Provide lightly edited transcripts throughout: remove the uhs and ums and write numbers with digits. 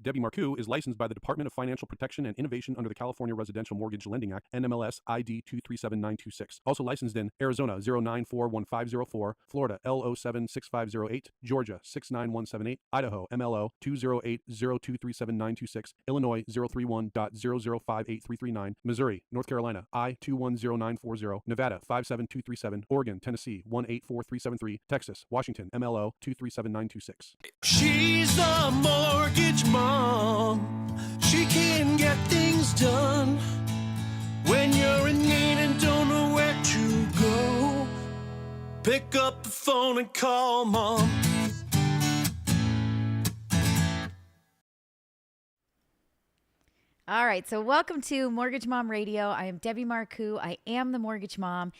Debbie Marcoux is licensed by the Department of Financial Protection and Innovation under the California Residential Mortgage Lending Act, NMLS ID 237926. Also licensed in Arizona 0941504, Florida L076508, Georgia 69178, Idaho MLO 208023796, Illinois 031.0058339, Missouri, North Carolina I210940, Nevada 57237, Oregon, Tennessee 184373, Texas, Washington MLO 237926. She's the mortgage mom. She can get things done when you're in need and don't know where to go. Pick up the phone and call mom. All right, so welcome to Mortgage Mom Radio. I am Debbie Marcoux. I am the Mortgage Mom.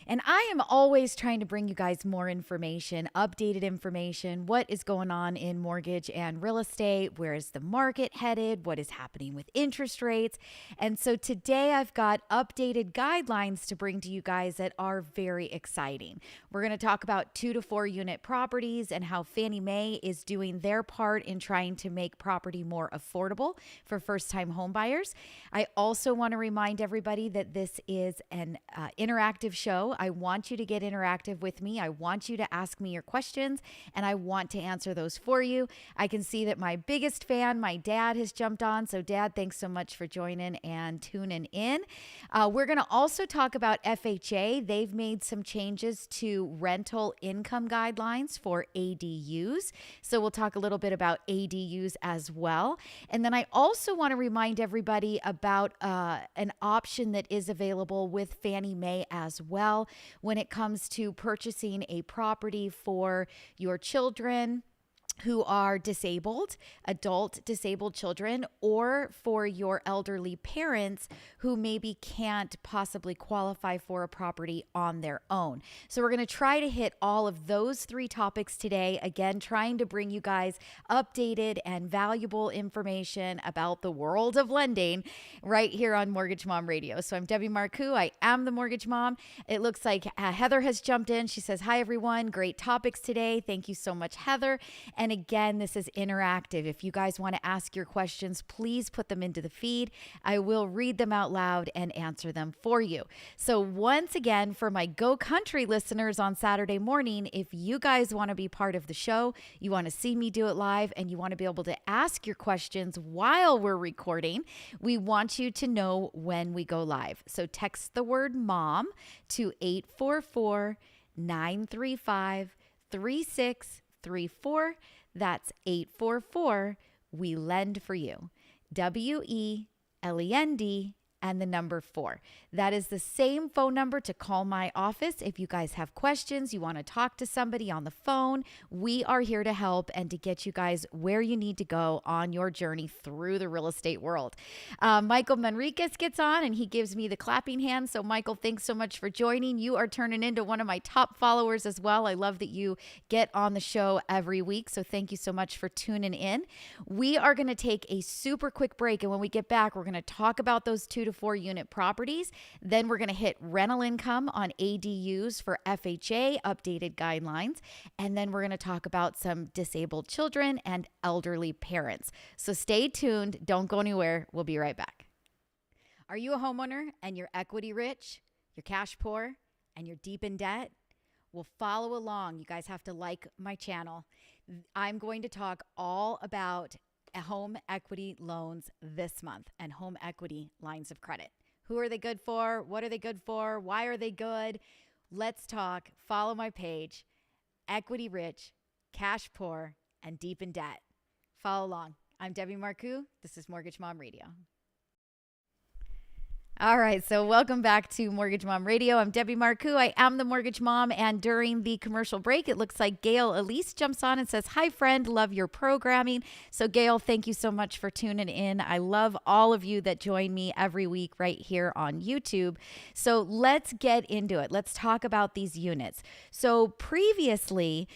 And I am always trying to bring you guys more information, updated information, what is going on in mortgage and real estate, where is the market headed, what is happening with interest rates. And so today I've got updated guidelines to bring to you guys that are very exciting. We're going to talk about 2 to 4 unit properties and how Fannie Mae is doing their part in trying to make property more affordable for first-time home buyers. I also want to remind everybody that this is an interactive show. I want you to get interactive with me. I want you to ask me your questions, and I want to answer those for you. I can see that my biggest fan, my dad, has jumped on. So, Dad, thanks so much for joining and tuning in. We're going to also talk about FHA. They've made some changes to rental income guidelines for ADUs. So, we'll talk a little bit about ADUs as well. And then I also want to remind everybody about an option that is available with Fannie Mae as well when it comes to purchasing a property for your children who are disabled, adult disabled children, or for your elderly parents who maybe can't possibly qualify for a property on their own. So we're going to try to hit all of those 3 topics today. Again, trying to bring you guys updated and valuable information about the world of lending right here on Mortgage Mom Radio. So I'm Debbie Marcoux. I am the Mortgage Mom. It looks like Heather has jumped in. She says, hi, everyone. Great topics today. Thank you so much, Heather. And again, this is interactive. If you guys want to ask your questions, please put them into the feed. I will read them out loud and answer them for you. So once again, for my Go Country listeners on Saturday morning, if you guys want to be part of the show, you want to see me do it live, and you want to be able to ask your questions while we're recording, we want you to know when we go live. So text the word MOM to 844-935-3634. That's 844 We Lend for You. WELEND and the number 4. That is the same phone number to call my office. If you guys have questions, you want to talk to somebody on the phone, we are here to help and to get you guys where you need to go on your journey through the real estate world. Michael Manriquez gets on and he gives me the clapping hand. So Michael, thanks so much for joining. You are turning into one of my top followers as well. I love that you get on the show every week. So thank you so much for tuning in. We are going to take a super quick break. And when we get back, we're going to talk about those 2 to 4 unit properties. Then we're going to hit rental income on ADUs for FHA updated guidelines. And then we're going to talk about some disabled children and elderly parents. So stay tuned. Don't go anywhere. We'll be right back. Are you a homeowner and you're equity rich, you're cash poor, and you're deep in debt? Well, follow along. You guys have to like my channel. I'm going to talk all about home equity loans this month and home equity lines of credit. Who are they good for? What are they good for? Why are they good? Let's talk. Follow my page. Equity rich, cash poor, and deep in debt. Follow along. I'm Debbie Marcoux. This is Mortgage Mom Radio. All right, so welcome back to Mortgage Mom Radio. I'm Debbie Marcoux. I am the Mortgage Mom, and during the commercial break, it looks like Gail Elise jumps on and says, hi, friend, love your programming. So, Gail, thank you so much for tuning in. I love all of you that join me every week right here on YouTube. So let's get into it. Let's talk about these units. So previously,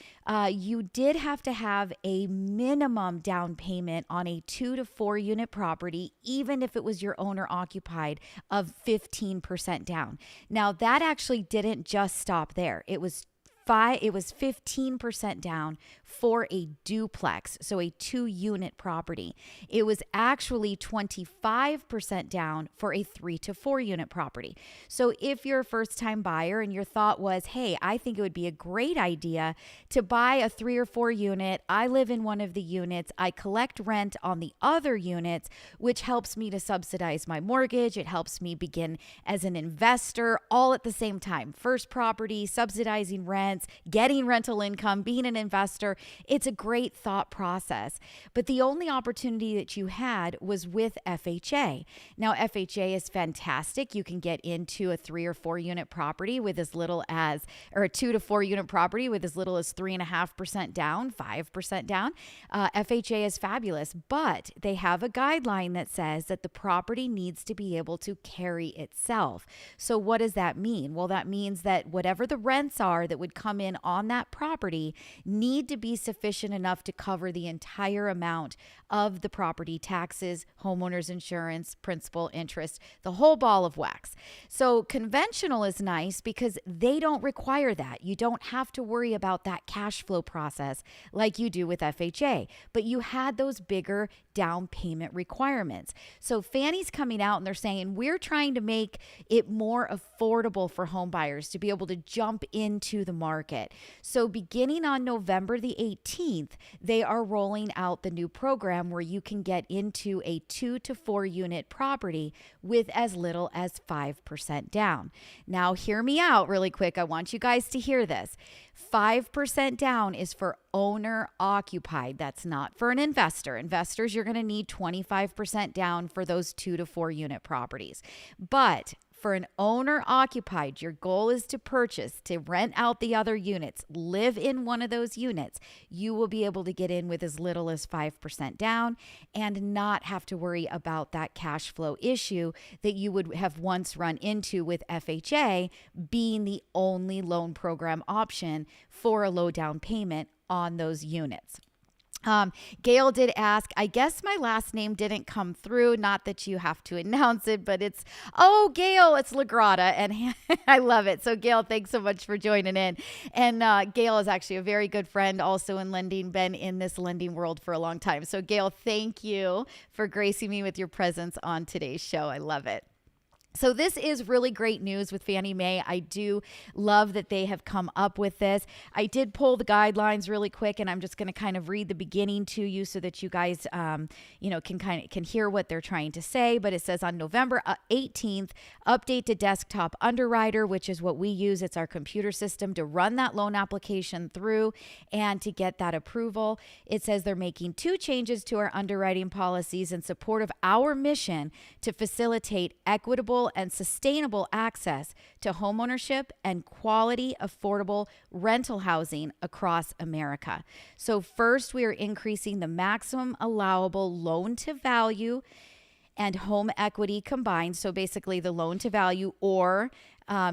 you did have to have a minimum down payment on a 2 to 4 unit property, even if it was your owner occupied, of 15% down. Now that actually didn't just stop there. It was it was 15% down for a duplex, so a 2-unit property. It was actually 25% down for a 3 to 4 unit property. So if you're a first-time buyer and your thought was, hey, I think it would be a great idea to buy a 3 or 4 unit, I live in one of the units, I collect rent on the other units, which helps me to subsidize my mortgage, it helps me begin as an investor all at the same time. First property, subsidizing rents, getting rental income, being an investor. It's a great thought process. But the only opportunity that you had was with FHA. Now, FHA is fantastic. You can get into a 3 or 4 unit property with as little as, or a 2 to 4 unit property with as little as 3.5% down, 5% down. FHA is fabulous, but they have a guideline that says that the property needs to be able to carry itself. So what does that mean? Well, that means that whatever the rents are that would come in on that property need to be sufficient enough to cover the entire amount of the property taxes, homeowners insurance, principal, interest, the whole ball of wax. So conventional is nice because they don't require that. You don't have to worry about that cash flow process like you do with FHA, but you had those bigger down payment requirements. So Fannie's coming out and they're saying, we're trying to make it more affordable for home buyers to be able to jump into the market. So beginning on November the 18th, they are rolling out the new program where you can get into a 2 to 4 unit property with as little as 5% down. Now, hear me out really quick. I want you guys to hear this. 5% down is for owner occupied. That's not for an investor. Investors, you're going to need 25% down for those 2 to 4 unit properties. But for an owner occupied, your goal is to purchase, to rent out the other units, live in one of those units. You will be able to get in with as little as 5% down and not have to worry about that cash flow issue that you would have once run into with FHA being the only loan program option for a low down payment on those units. Gail did ask, I guess my last name didn't come through. Not that you have to announce it, but it's, oh, Gail, it's Lagrada. And I love it. So Gail, thanks so much for joining in. And Gail is actually a very good friend also in lending, been in this lending world for a long time. So Gail, thank you for gracing me with your presence on today's show. I love it. So this is really great news with Fannie Mae. I do love that they have come up with this. I did pull the guidelines really quick, and I'm just going to kind of read the beginning to you so that you guys, can hear what they're trying to say. But it says on November 18th, update to Desktop Underwriter, which is what we use. It's our computer system to run that loan application through and to get that approval. It says they're making 2 changes to our underwriting policies in support of our mission to facilitate equitable and sustainable access to homeownership and quality, affordable rental housing across America. So first, we are increasing the maximum allowable loan to value and home equity combined. So basically the loan to value, or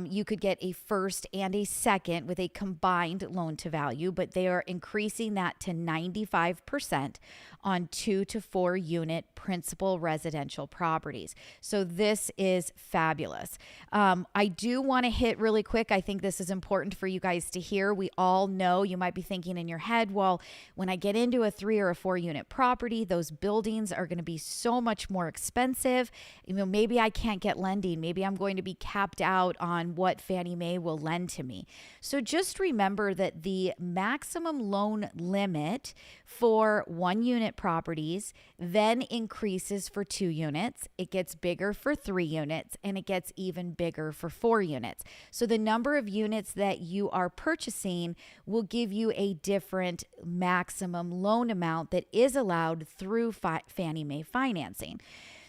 you could get a first and a second with a combined loan to value, but they are increasing that to 95% on 2 to 4 unit principal residential properties. So this is fabulous. I do want to hit really quick. I think this is important for you guys to hear. We all know, you might be thinking in your head, well, when I get into a 3 or a 4 unit property, those buildings are going to be so much more expensive. Maybe I can't get lending. Maybe I'm going to be capped out on what Fannie Mae will lend to me. So just remember that the maximum loan limit for 1 unit properties then increases for 2 units. It gets bigger for 3 units, and it gets even bigger for 4 units. So the number of units that you are purchasing will give you a different maximum loan amount that is allowed through Fannie Mae financing.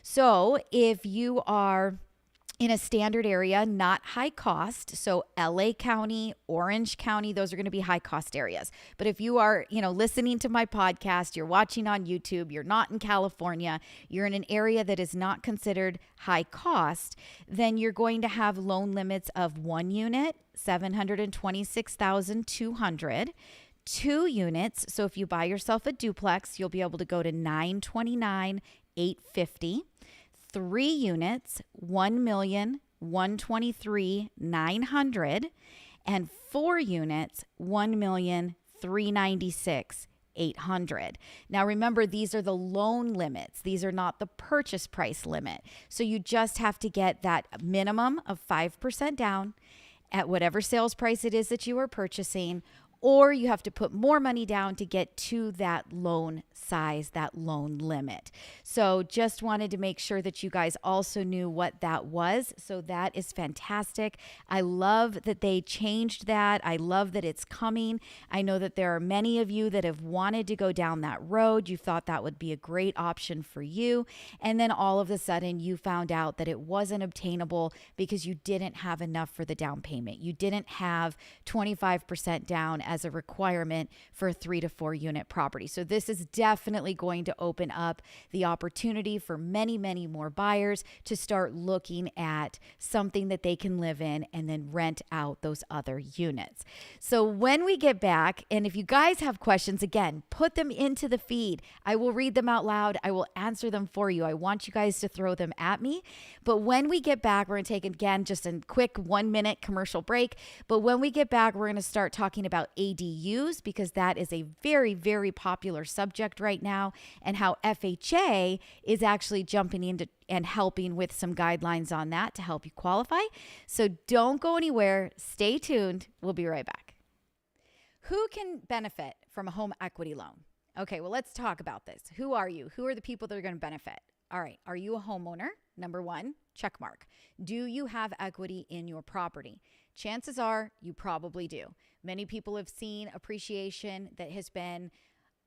So if you are in a standard area, not high cost, so LA County, Orange County, those are going to be high cost areas. But if you are, listening to my podcast, you're watching on YouTube, you're not in California, you're in an area that is not considered high cost, then you're going to have loan limits of 1 unit, $726,200. 2 units, so if you buy yourself a duplex, you'll be able to go to $929,850. 3 units, $1,123,900, and 4 units, $1,396,800. Now remember, these are the loan limits. These are not the purchase price limit. So you just have to get that minimum of 5% down at whatever sales price it is that you are purchasing, or you have to put more money down to get to that loan size, that loan limit. So just wanted to make sure that you guys also knew what that was. So that is fantastic. I love that they changed that. I love that it's coming. I know that there are many of you that have wanted to go down that road. You thought that would be a great option for you. And then all of a sudden you found out that it wasn't obtainable because you didn't have enough for the down payment. You didn't have 25% down as a requirement for a 3 to 4 unit property. So this is definitely going to open up the opportunity for many, many more buyers to start looking at something that they can live in and then rent out those other units. So when we get back, and if you guys have questions, again, put them into the feed. I will read them out loud. I will answer them for you. I want you guys to throw them at me. But when we get back, we're going to take, again, just a quick 1-minute commercial break. But when we get back, we're going to start talking about ADUs, because that is a very, very popular subject right now, and how FHA is actually jumping into and helping with some guidelines on that to help you qualify. So don't go anywhere. Stay tuned. We'll be right back. Who can benefit from a home equity loan? Okay, well, let's talk about this. Who are you? Who are the people that are going to benefit? All right, are you a homeowner? Number 1, check mark. Do you have equity in your property? Chances are you probably do. Many people have seen appreciation that has been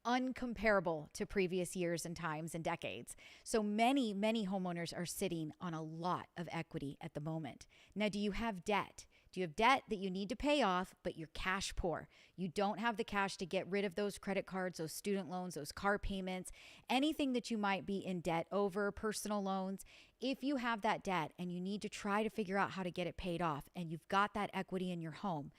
uncomparable to previous years and times and decades. So many, many homeowners are sitting on a lot of equity at the moment. Now, do you have debt? Do you have debt that you need to pay off, but you're cash poor? You don't have the cash to get rid of those credit cards, those student loans, those car payments, anything that you might be in debt over, personal loans. If you have that debt and you need to try to figure out how to get it paid off, and you've got that equity in your home,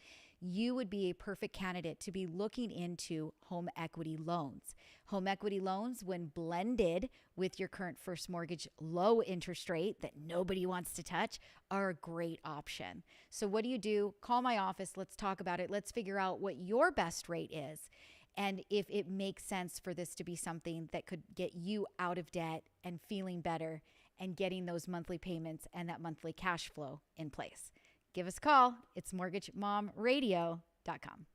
you would be a perfect candidate to be looking into home equity loans. Home equity loans, when blended with your current first mortgage low interest rate that nobody wants to touch, are a great option. So what do? Call my office. Let's talk about it. Let's figure out what your best rate is, and if it makes sense for this to be something that could get you out of debt and feeling better and getting those monthly payments and that monthly cash flow in place. Give us a call. It's mortgagemomradio.com.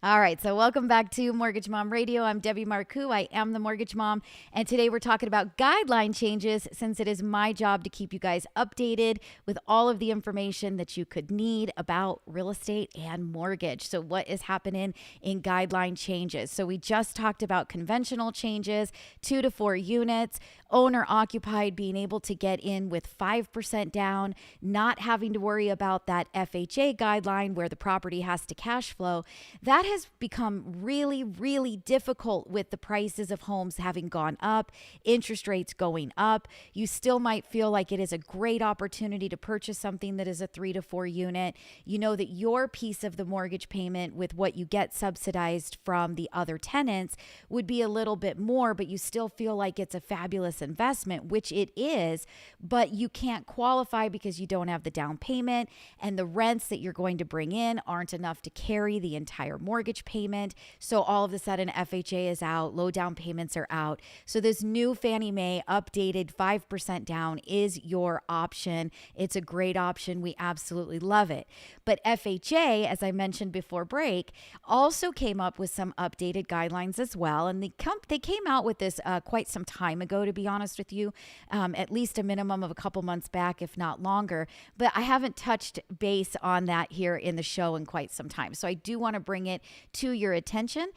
All right, so welcome back to Mortgage Mom Radio. I'm Debbie Marcoux. I am the Mortgage Mom, and today we're talking about guideline changes, since it is my job to keep you guys updated with all of the information that you could need about real estate and mortgage. So what is happening in guideline changes? So we just talked about conventional changes, 2 to 4 units, owner occupied, being able to get in with 5% down, not having to worry about that FHA guideline where the property has to cash flow. That has become really, really difficult with the prices of homes having gone up, interest rates going up. You still might feel like it is a great opportunity to purchase something that is a 3 to 4 unit. You know that your piece of the mortgage payment with what you get subsidized from the other tenants would be a little bit more, but you still feel like it's a fabulous investment, which it is, but you can't qualify because you don't have the down payment, and the rents that you're going to bring in aren't enough to carry the entire mortgage payment. So all of a sudden FHA is out, low down payments are out. So this new Fannie Mae updated 5% down is your option. It's a great option. We absolutely love it. But FHA, as I mentioned before break, also came up with some updated guidelines as well. And they came out with this quite some time ago, to be honest with you, at least a minimum of a couple months back, if not longer. But I haven't touched base on that here in the show in quite some time. So I do want to bring it to your attention.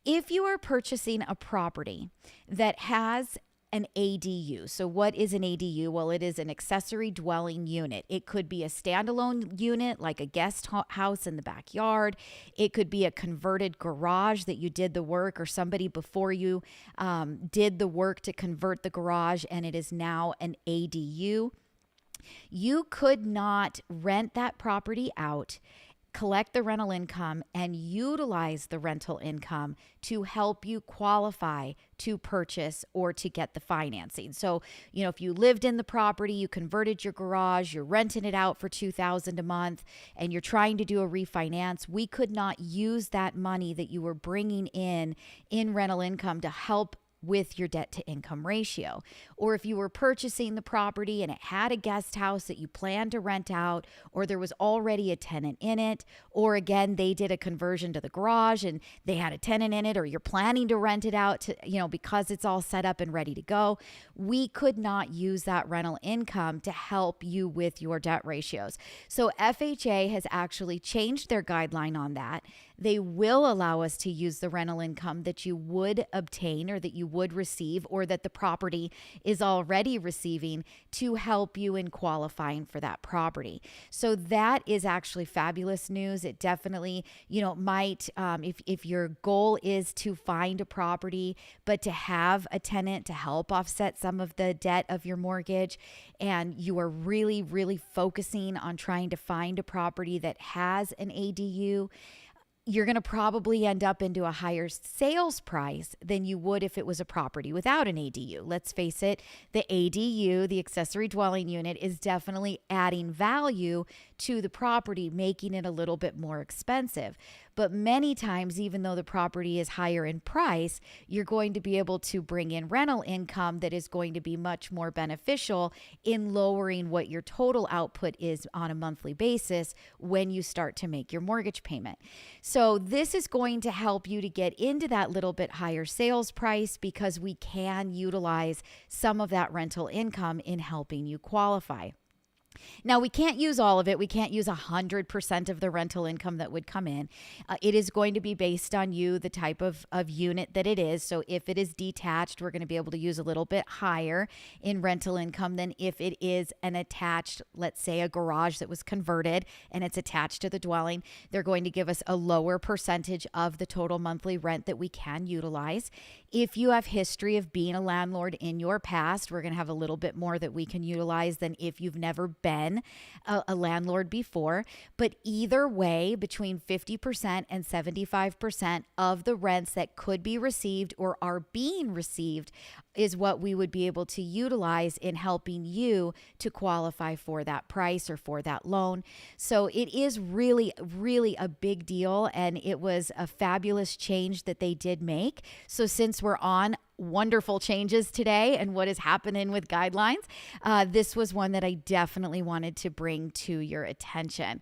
If you are purchasing a property that has an ADU. So what is an ADU? Well, it is an accessory dwelling unit. It could be a standalone unit, like a guest house in the backyard. It could be a converted garage that you did the work, or somebody before you did the work to convert the garage, and it is now an ADU. You could not rent that property out collect the rental income and utilize the rental income to help you qualify to purchase or to get the financing. So, if you lived in the property, you converted your garage, you're renting it out for $2,000 a month, and you're trying to do a refinance, we could not use that money that you were bringing in rental income to help with your debt to income ratio. Or if you were purchasing the property and it had a guest house that you planned to rent out, or there was already a tenant in it, or again, they did a conversion to the garage and they had a tenant in it, or you're planning to rent it out to, because it's all set up and ready to go, we could not use that rental income to help you with your debt ratios. So FHA has actually changed their guideline on that. They will allow us to use the rental income that you would obtain or that you would receive or that the property is already receiving to help you in qualifying for that property. So that is actually fabulous news. It definitely, might, if your goal is to find a property, but to have a tenant to help offset some of the debt of your mortgage, and you are really, really focusing on trying to find a property that has an ADU, you're going to probably end up into a higher sales price than you would if it was a property without an ADU. Let's face it, the ADU, the accessory dwelling unit, is definitely adding value to the property, making it a little bit more expensive. But many times, even though the property is higher in price, you're going to be able to bring in rental income that is going to be much more beneficial in lowering what your total output is on a monthly basis when you start to make your mortgage payment. So this is going to help you to get into that little bit higher sales price because we can utilize some of that rental income in helping you qualify. Now, we can't use all of it. We can't use 100% of the rental income that would come in. It is going to be based on you, the type of unit that it is. So if it is detached, we're going to be able to use a little bit higher in rental income than if it is an attached, let's say a garage that was converted and it's attached to the dwelling. They're going to give us a lower percentage of the total monthly rent that we can utilize. If you have history of being a landlord in your past, we're going to have a little bit more that we can utilize than if you've never been a landlord before. But either way, between 50% and 75% of the rents that could be received or are being received is what we would be able to utilize in helping you to qualify for that price or for that loan. So it is really, really a big deal, and it was a fabulous change that they did make. So since we're on wonderful changes today and what is happening with guidelines, this was one that I definitely wanted to bring to your attention.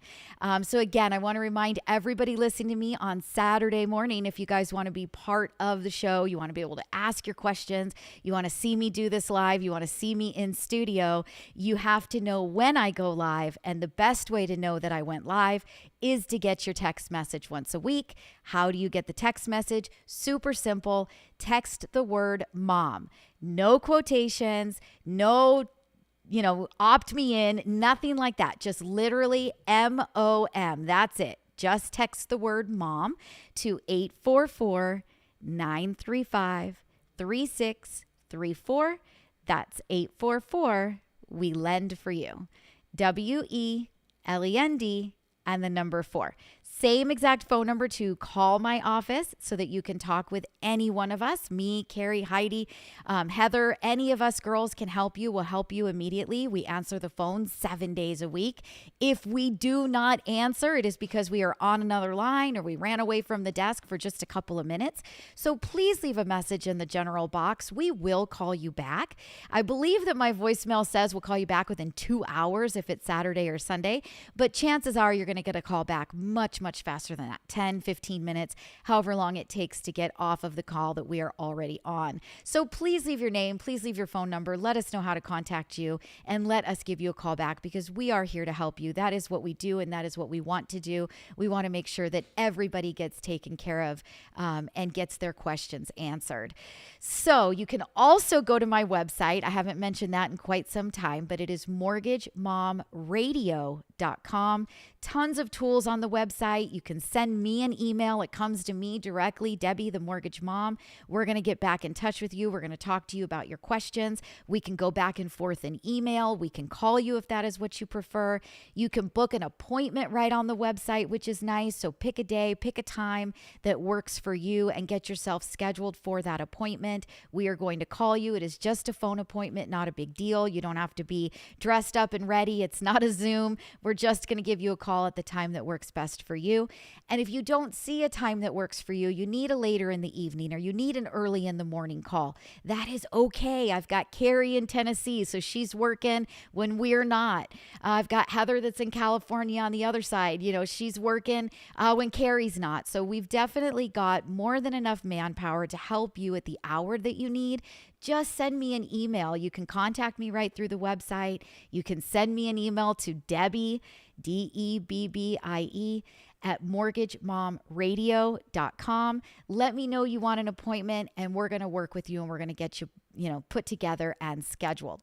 So again, I want to remind everybody listening to me on Saturday morning, if you guys want to be part of the show, you want to be able to ask your questions, you want to see me do this live, you want to see me in studio, you have to know when I go live. And the best way to know that I went live is to get your text message once a week. How do you get the text message? Super simple. Text the word mom. No quotations, no, opt me in, nothing like that. Just literally MOM. That's it. Just text the word mom to 844-935-3634. That's 844 We Lend for You. WELEND and the number 4. Same exact phone number to call my office so that you can talk with any one of us, me, Carrie, Heidi, Heather, any of us girls can help you. We'll help you immediately. We answer the phone 7 days a week. If we do not answer, it is because we are on another line or we ran away from the desk for just a couple of minutes. So please leave a message in the general box. We will call you back. I believe that my voicemail says we'll call you back within 2 hours if it's Saturday or Sunday, but chances are you're going to get a call back much faster than that, 10, 15 minutes, however long it takes to get off of the call that we are already on. So please leave your name, please leave your phone number, let us know how to contact you, and let us give you a call back because we are here to help you. That is what we do, and that is what we want to do. We want to make sure that everybody gets taken care of and gets their questions answered. So you can also go to my website. I haven't mentioned that in quite some time, but it is mortgagemomradio.com. Tons of tools on the website. website. You can send me an email. It comes to me directly, Debbie, the mortgage mom. We're going to get back in touch with you. We're going to talk to you about your questions. We can go back and forth in email. We can call you if that is what you prefer. You can book an appointment right on the website, which is nice. So pick a day, pick a time that works for you and get yourself scheduled for that appointment. We are going to call you. It is just a phone appointment, not a big deal. You don't have to be dressed up and ready. It's not a Zoom. We're just going to give you a call at the time that works best for you. And if you don't see a time that works for you, you need a later in the evening or you need an early in the morning call. That is okay. I've got Carrie in Tennessee, so she's working when we're not. I've got Heather that's in California on the other side. She's working when Carrie's not. So we've definitely got more than enough manpower to help you at the hour that you need. Just send me an email. You can contact me right through the website. You can send me an email to Debbie, Debbie, at mortgagemomradio.com. Let me know you want an appointment and we're going to work with you and we're going to get you, put together and scheduled.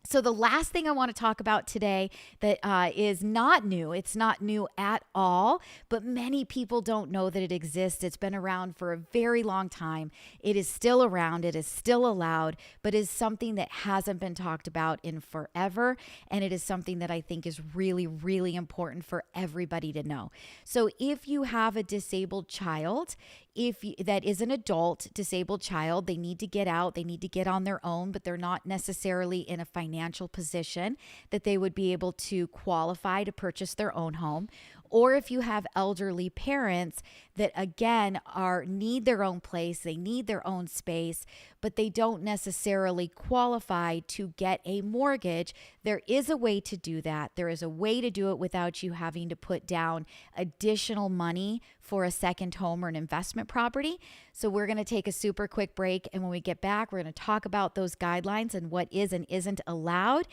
So the last thing I want to talk about today that is not new, it's not new at all, but many people don't know that it exists. It's been around for a very long time. It is still around. It is still allowed, but is something that hasn't been talked about in forever. And it is something that I think is really, really important for everybody to know. So if you have a disabled child, that is an adult disabled child, they need to get out, they need to get on their own, but they're not necessarily in a financial position that they would be able to qualify to purchase their own home. Or if you have elderly parents that, again, need their own place, they need their own space, but they don't necessarily qualify to get a mortgage, there is a way to do that. There is a way to do it without you having to put down additional money for a second home or an investment property. So we're going to take a super quick break. And when we get back, we're going to talk about those guidelines and what is and isn't allowed.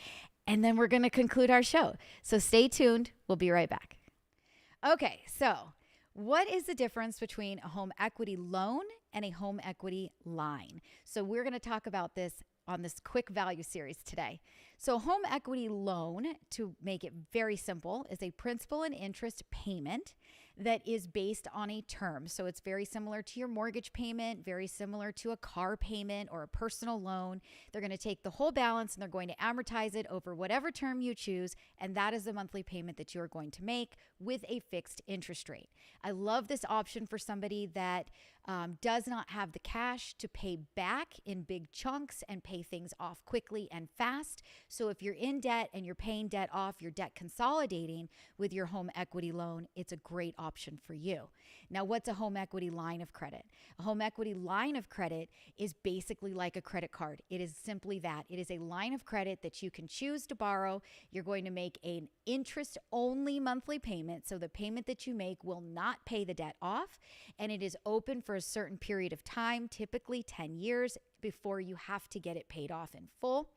And then we're going to conclude our show. So stay tuned. We'll be right back. Okay, so what is the difference between a home equity loan and a home equity line? So we're going to talk about this on this quick value series today. So a home equity loan, to make it very simple, is a principal and interest payment that is based on a term. So it's very similar to your mortgage payment, very similar to a car payment or a personal loan. They're going to take the whole balance and they're going to amortize it over whatever term you choose. And that is the monthly payment that you're going to make with a fixed interest rate. I love this option for somebody that does not have the cash to pay back in big chunks and pay things off quickly and fast. So if you're in debt and you're paying debt off, you're debt consolidating with your home equity loan, it's a great option for you. Now, what's a home equity line of credit? A home equity line of credit is basically like a credit card. It is simply that. It is a line of credit that you can choose to borrow. You're going to make an interest-only monthly payment. So the payment that you make will not pay the debt off, and it is open for a certain period of time, typically 10 years, before you have to get it paid off in full.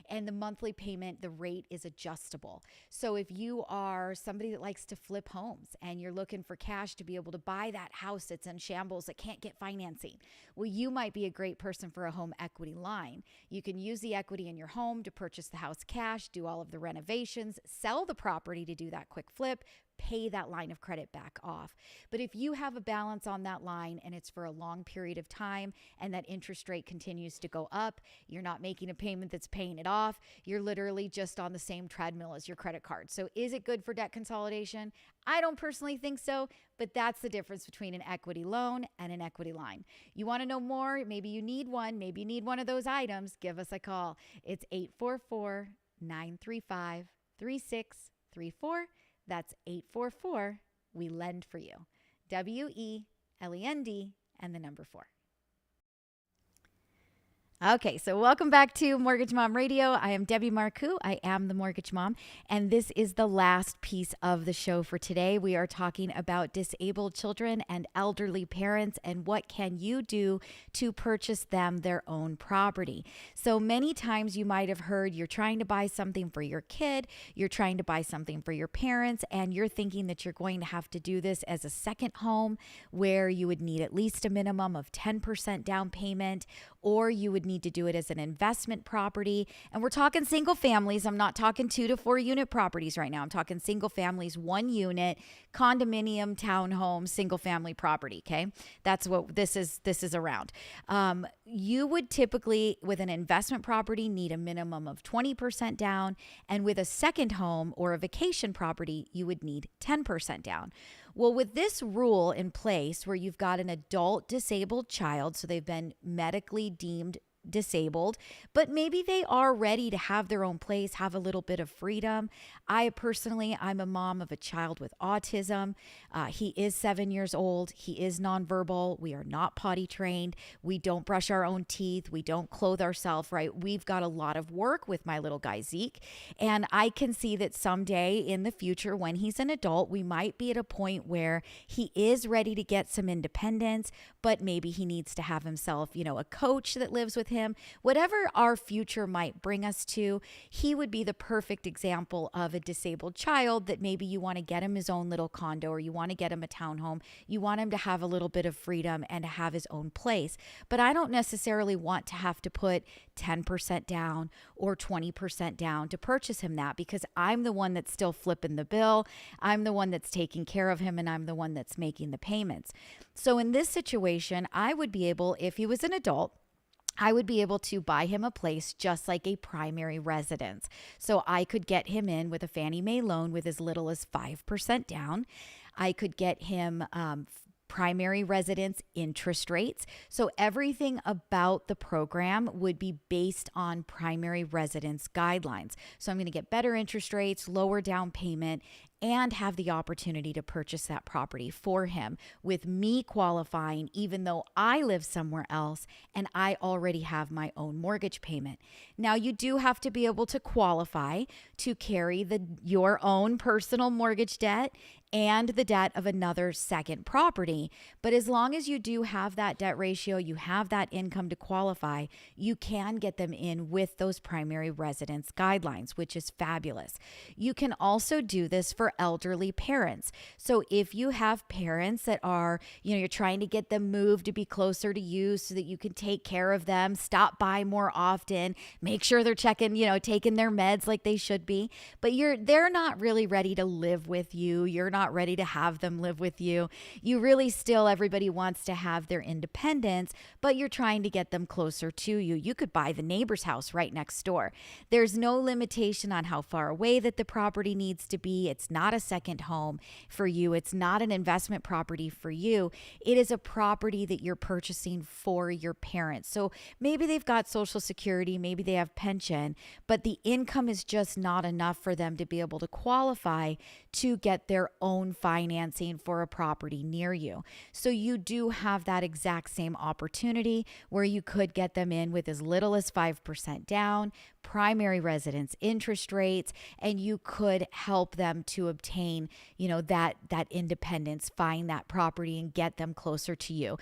And the monthly payment, the rate is adjustable. So if you are somebody that likes to flip homes and you're looking for cash to be able to buy that house that's in shambles that can't get financing, well, you might be a great person for a home equity line. You can use the equity in your home to purchase the house cash, do all of the renovations, sell the property to do that quick flip, pay that line of credit back off. But if you have a balance on that line and it's for a long period of time and that interest rate continues to go up, you're not making a payment that's paying it off, you're literally just on the same treadmill as your credit card. So is it good for debt consolidation? I don't personally think so, but that's the difference between an equity loan and an equity line. You want to know more? Maybe you need one. Maybe you need one of those items. Give us a call. It's 844-935-3634. That's 844. We lend for you. WELEND and the number 4. Okay, so welcome back to Mortgage Mom Radio. I am Debbie Marcoux. I am the Mortgage Mom, and this is the last piece of the show for today. We are talking about disabled children and elderly parents and what can you do to purchase them their own property. So many times you might have heard you're trying to buy something for your kid, you're trying to buy something for your parents, and you're thinking that you're going to have to do this as a second home where you would need at least a minimum of 10% down payment, or you would need to do it as an investment property. And we're talking single families. I'm not talking 2 to 4 unit properties right now. I'm talking single families, 1 unit, condominium, townhome, single family property. Okay. That's what this is around. You would typically, with an investment property, need a minimum of 20% down. And with a second home or a vacation property, you would need 10% down. Well, with this rule in place where you've got an adult disabled child, so they've been medically deemed disabled, but maybe they are ready to have their own place, have a little bit of freedom. I'm a mom of a child with autism. He is 7 years old. He is nonverbal. We are not potty trained. We don't brush our own teeth. We don't clothe ourselves, right? We've got a lot of work with my little guy, Zeke. And I can see that someday in the future, when he's an adult, we might be at a point where he is ready to get some independence, but maybe he needs to have himself, a coach that lives with him. Whatever our future might bring us to, he would be the perfect example of a disabled child that maybe you want to get him his own little condo, or you want to get him a townhome. You want him to have a little bit of freedom and to have his own place. But I don't necessarily want to have to put 10% down or 20% down to purchase him that, because I'm the one that's still flipping the bill. I'm the one that's taking care of him, and I'm the one that's making the payments. So in this situation, I would be able, if he was an adult, I would be able to buy him a place just like a primary residence. So I could get him in with a Fannie Mae loan with as little as 5% down. I could get him primary residence interest rates. So everything about the program would be based on primary residence guidelines. So I'm going to get better interest rates, lower down payment, and have the opportunity to purchase that property for him with me qualifying, even though I live somewhere else and I already have my own mortgage payment. Now, you do have to be able to qualify to carry your own personal mortgage debt and the debt of another second property. But as long as you do have that debt ratio, you have that income to qualify, you can get them in with those primary residence guidelines, which is fabulous. You can also do this for elderly parents. So if you have parents that are, you're trying to get them moved to be closer to you so that you can take care of them, stop by more often, make sure they're taking their meds like they should be, but they're not really ready to live with you. You're not ready to have them live with you. You really still, everybody wants to have their independence, but you're trying to get them closer to you. You could buy the neighbor's house right next door. There's no limitation on how far away that the property needs to be. It's not a second home for you. It's not an investment property for you. It is a property that you're purchasing for your parents. So maybe they've got Social Security, maybe they have pension, but the income is just not enough for them to be able to qualify to get their own financing for a property near you. So you do have that exact same opportunity where you could get them in with as little as 5% down, primary residence interest rates, and you could help them to obtain, that independence, find that property and get them closer to you.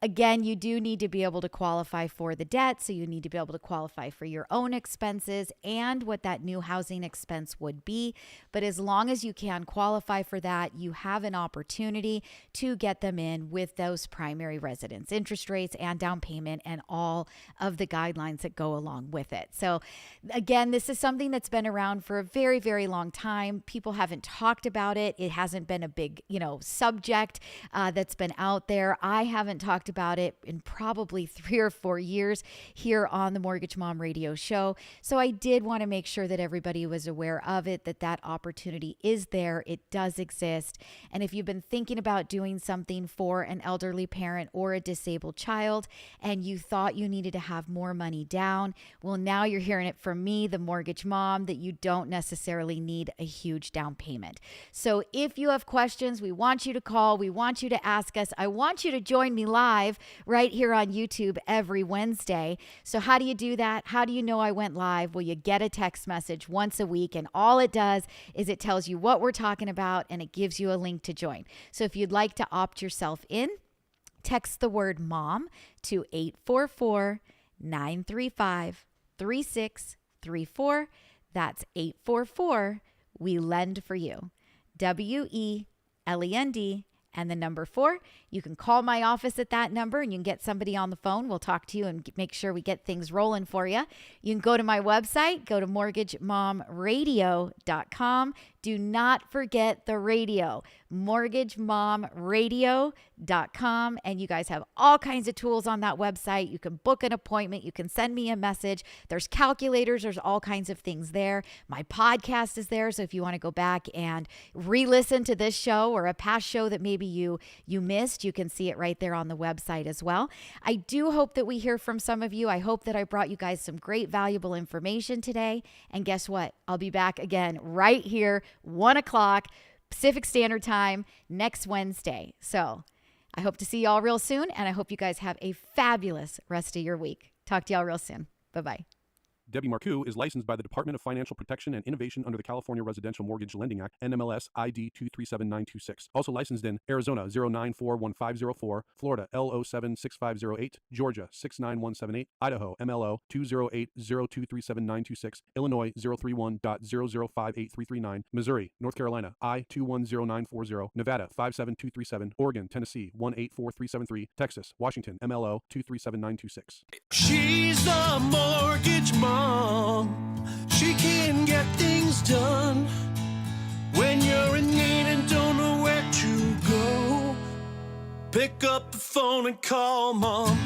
Again, you do need to be able to qualify for the debt. So you need to be able to qualify for your own expenses and what that new housing expense would be. But as long as you can qualify for that, you have an opportunity to get them in with those primary residence interest rates and down payment and all of the guidelines that go along with it. So again, this is something that's been around for a very, very long time. People haven't talked about it. It hasn't been a big, subject that's been out there. I haven't talked about it in probably 3 or 4 years here on the Mortgage Mom Radio Show. So I did want to make sure that everybody was aware of it, that opportunity is there. It does exist. And if you've been thinking about doing something for an elderly parent or a disabled child and you thought you needed to have more money down, well, now you're hearing it from me, the Mortgage Mom, that you don't necessarily need a huge down payment. So if you have questions, we want you to call. We want you to ask us. I want you to join me live right here on YouTube every Wednesday. So how do you do that? How do you know I went live? Well, you get a text message once a week, and all it does is it tells you what we're talking about and it gives you a link to join. So if you'd like to opt yourself in, text the word MOM to 844-935-3634. That's 844 We Lend for You. WELEND. and the number 4. You can call my office at that number and you can get somebody on the phone. We'll talk to you and make sure we get things rolling for you. You can go to my website, go to mortgagemomradio.com. Do not forget the radio, mortgagemomradio.com. And you guys have all kinds of tools on that website. You can book an appointment. You can send me a message. There's calculators. There's all kinds of things there. My podcast is there. So if you want to go back and re-listen to this show or a past show that maybe you missed, you can see it right there on the website as well. I do hope that we hear from some of you. I hope that I brought you guys some great, valuable information today. And guess what? I'll be back again right here, 1 o'clock Pacific Standard Time next Wednesday. So I hope to see y'all real soon, and I hope you guys have a fabulous rest of your week. Talk to y'all real soon. Bye-bye. Debbie Marcoux is licensed by the Department of Financial Protection and Innovation under the California Residential Mortgage Lending Act, NMLS ID 237926. Also licensed in Arizona 0941504, Florida L076508, Georgia 69178, Idaho MLO 208023796, Illinois 031.0058339, Missouri, North Carolina I210940, Nevada 57237, Oregon, Tennessee 184373, Texas, Washington MLO 237926. She's the mortgage mom. She can get things done when you're in need and don't know where to go. Pick up the phone and call mom.